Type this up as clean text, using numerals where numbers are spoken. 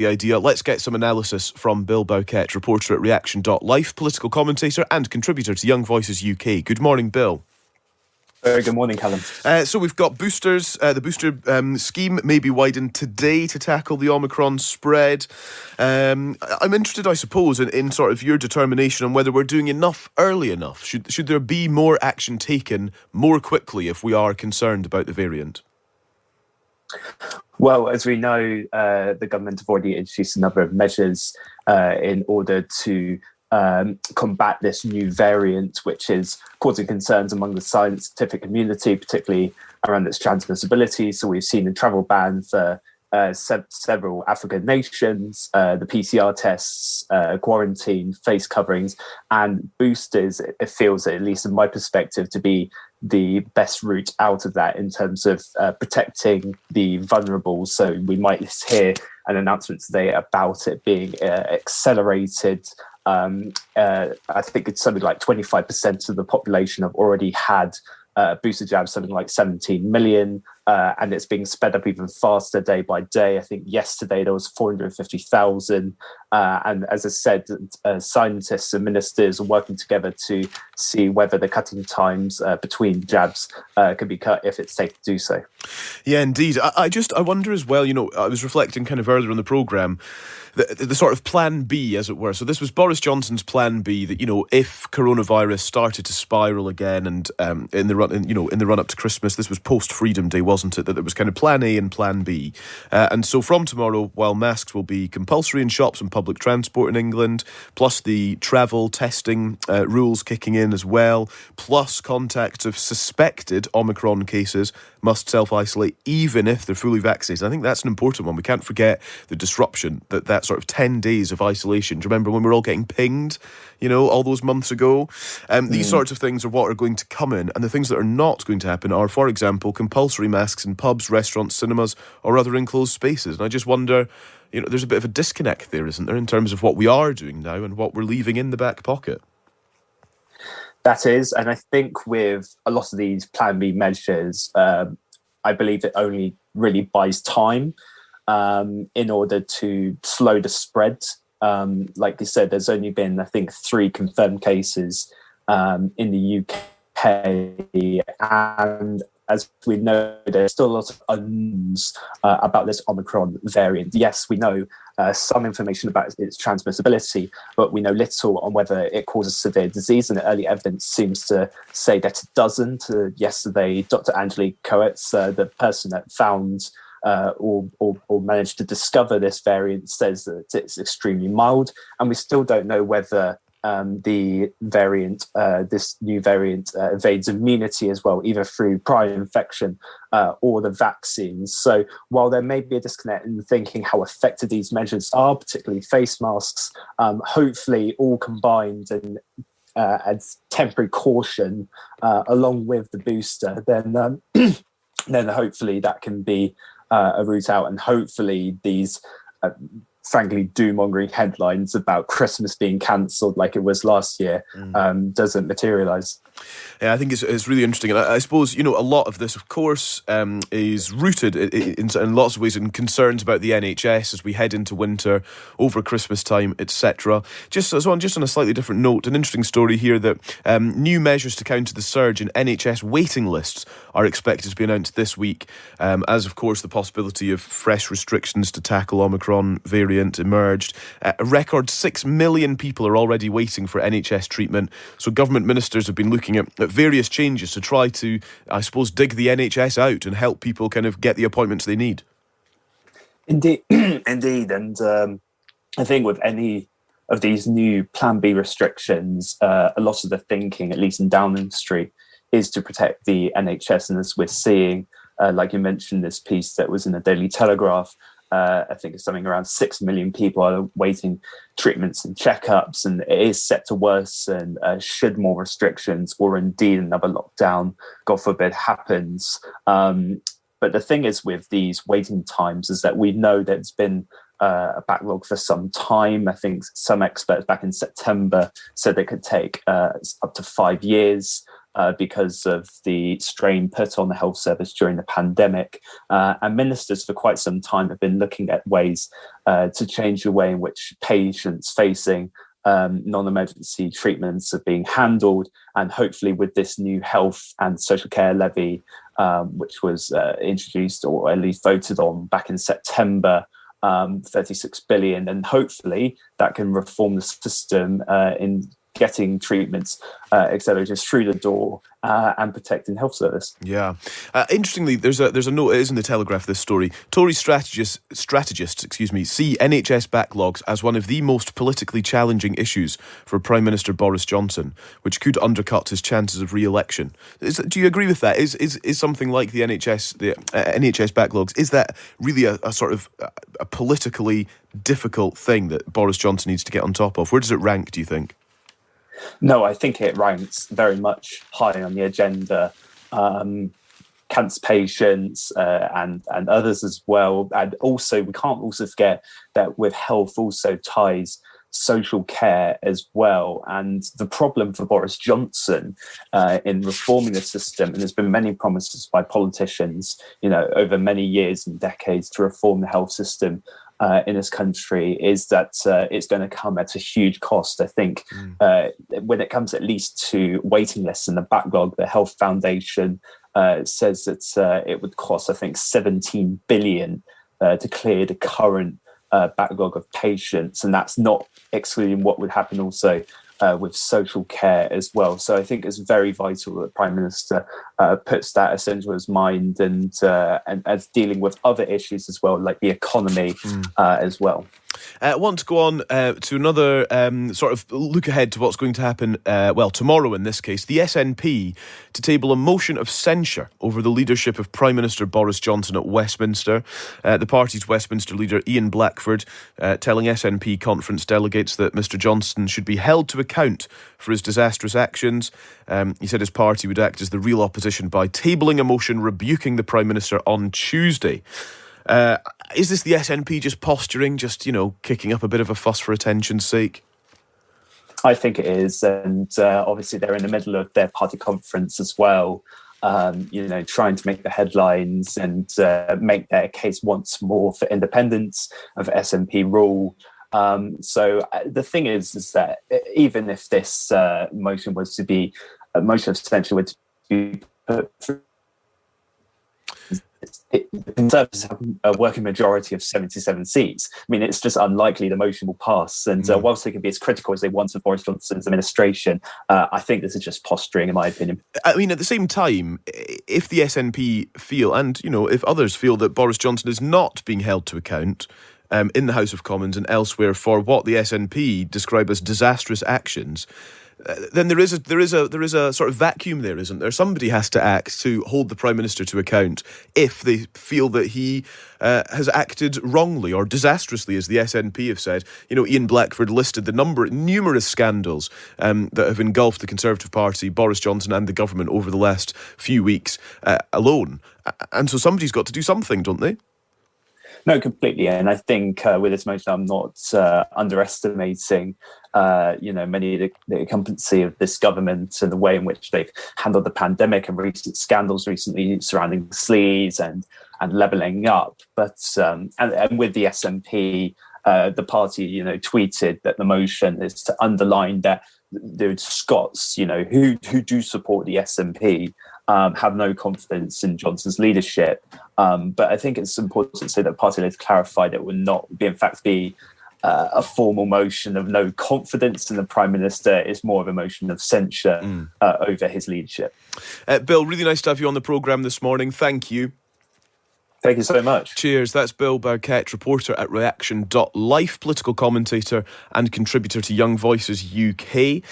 the idea. Let's get some analysis from Bill Bowkett, reporter at reaction.life, political commentator and contributor to Young Voices UK. Good morning, Bill. Very good morning, Callum. So we've got boosters. The booster scheme may be widened today to tackle the Omicron spread. I'm interested, I suppose, in sort of your determination on whether we're doing enough early enough. Should there be more action taken more quickly if we are concerned about the variant? Well, as we know, the government have already introduced a number of measures in order to combat this new variant, which is causing concerns among the scientific community, particularly around its transmissibility. So we've seen a travel ban for several African nations, the PCR tests, quarantine, face coverings, and boosters. It feels, at least in my perspective, to be the best route out of that in terms of protecting the vulnerable. So we might hear an announcement today about it being accelerated. I think it's something like 25% of the population have already had booster jabs, something like 17 million, and it's being sped up even faster day by day. I think yesterday there was 450,000, and as I said, scientists and ministers are working together to see whether the cutting times between jabs can be cut if it's safe to do so. Yeah, indeed. I wonder as well, I was reflecting kind of earlier in the programme, the sort of plan B, as it were. So this was Boris Johnson's plan B, that, if coronavirus started to spiral again, and in the run up to Christmas, this was post Freedom Day, wasn't it? That there was kind of plan A and plan B. And so from tomorrow, while masks will be compulsory in shops and public transport in England, plus the travel testing rules kicking in as well, plus contacts of suspected Omicron cases must self-isolate even if they're fully vaccinated. I think that's an important one. We can't forget the disruption that sort of 10 days of isolation. Do you remember when we were all getting pinged, all those months ago? These sorts of things are what are going to come in, and the things that are not going to happen are, for example, compulsory masks in pubs, restaurants, cinemas, or other enclosed spaces. And I just wonder, there's a bit of a disconnect there, isn't there, in terms of what we are doing now and what we're leaving in the back pocket? That is, and I think with a lot of these Plan B measures, I believe it only really buys time in order to slow the spread. Like you said, there's only been, I think, 3 confirmed cases in the UK, and as we know, there's still a lot of unknowns about this Omicron variant. Yes, we know some information about its transmissibility, but we know little on whether it causes severe disease, and the early evidence seems to say that it doesn't. Yesterday, Dr. Angelique Coates, the person that found or managed to discover this variant, says that it's extremely mild, and we still don't know whether the variant, this new variant, evades immunity as well, either through prior infection or the vaccines. So while there may be a disconnect in thinking how effective these measures are, particularly face masks, hopefully all combined and as temporary caution along with the booster, then hopefully that can be a route out, and hopefully these frankly doom-mongering headlines about Christmas being cancelled like it was last year doesn't materialise. Yeah, I think it's really interesting. And I suppose, a lot of this, of course, is rooted in lots of ways in concerns about the NHS as we head into winter, over Christmas time, etc. Just on a slightly different note, an interesting story here that new measures to counter the surge in NHS waiting lists are expected to be announced this week, as, of course, the possibility of fresh restrictions to tackle Omicron variant emerged. A record 6 million people are already waiting for NHS treatment. So government ministers have been looking at various changes to try to, I suppose, dig the NHS out and help people kind of get the appointments they need. Indeed. And I think with any of these new Plan B restrictions, a lot of the thinking, at least in Downing Street, is to protect the NHS. And as we're seeing, like you mentioned, this piece that was in the Daily Telegraph, I think it's something around 6 million people are waiting treatments and checkups, and it is set to worsen should more restrictions or indeed another lockdown, God forbid, happens. But the thing is with these waiting times is that we know that it's been a backlog for some time. I think some experts back in September said it could take up to 5 years. because of the strain put on the health service during the pandemic. And ministers for quite some time have been looking at ways to change the way in which patients facing non-emergency treatments are being handled. And hopefully with this new health and social care levy, which was introduced or at least voted on back in September, 36 billion, and hopefully that can reform the system in getting treatments accelerators through the door and protecting health service. Yeah. Interestingly, there's a note, it is in the Telegraph, this story. Tory strategists, see NHS backlogs as one of the most politically challenging issues for Prime Minister Boris Johnson, which could undercut his chances of re-election. Do you agree with that? Is something like the NHS backlogs, is that really a sort of a politically difficult thing that Boris Johnson needs to get on top of? Where does it rank, do you think? No, I think it ranks very much high on the agenda. Cancer patients and others as well. And also, we can't also forget that with health also ties social care as well. And the problem for Boris Johnson in reforming the system, and there's been many promises by politicians, over many years and decades to reform the health system in this country, is that it's going to come at a huge cost. I think when it comes at least to waiting lists and the backlog, the Health Foundation says that it would cost, I think, 17 billion to clear the current backlog of patients. And that's not excluding what would happen also with social care as well. So I think it's very vital that the Prime Minister puts that as central his mind and as dealing with other issues as well, like the economy as well. I want to go on to another sort of look ahead to what's going to happen, tomorrow in this case. The SNP to table a motion of censure over the leadership of Prime Minister Boris Johnson at Westminster. The party's Westminster leader, Ian Blackford, telling SNP conference delegates that Mr Johnson should be held to account for his disastrous actions. He said his party would act as the real opposition by tabling a motion rebuking the Prime Minister on Tuesday. Is this the SNP just posturing, just, kicking up a bit of a fuss for attention's sake? I think it is. And obviously they're in the middle of their party conference as well, trying to make the headlines and make their case once more for independence of SNP rule. So the thing is that even if this motion was to be a motion of censure would be put through, the Conservatives have a working majority of 77 seats. I mean, it's just unlikely the motion will pass. And whilst they can be as critical as they want of Boris Johnson's administration, I think this is just posturing, in my opinion. I mean, at the same time, if the SNP feel, and, if others feel that Boris Johnson is not being held to account in the House of Commons and elsewhere for what the SNP describe as disastrous actions, then there is a sort of vacuum there, isn't there? Somebody has to act to hold the Prime Minister to account if they feel that he has acted wrongly or disastrously, as the SNP have said. Ian Blackford listed the numerous scandals that have engulfed the Conservative Party, Boris Johnson and the government over the last few weeks alone. And so somebody's got to do something, don't they? No, completely. And I think with this motion, I'm not underestimating, many of the incumbency of this government and the way in which they've handled the pandemic and recent scandals recently surrounding sleaze and levelling up. But and with the SNP, the party, tweeted that the motion is to underline that the Scots, who do support the SNP, have no confidence in Johnson's leadership. But I think it's important to say that the party leader clarified it would not be, in fact, be a formal motion of no confidence in the Prime Minister. It's more of a motion of censure over his leadership. Bill, really nice to have you on the programme this morning. Thank you. Thank you so much. Cheers. That's Bill Bowkett, reporter at reaction.life, political commentator and contributor to Young Voices UK.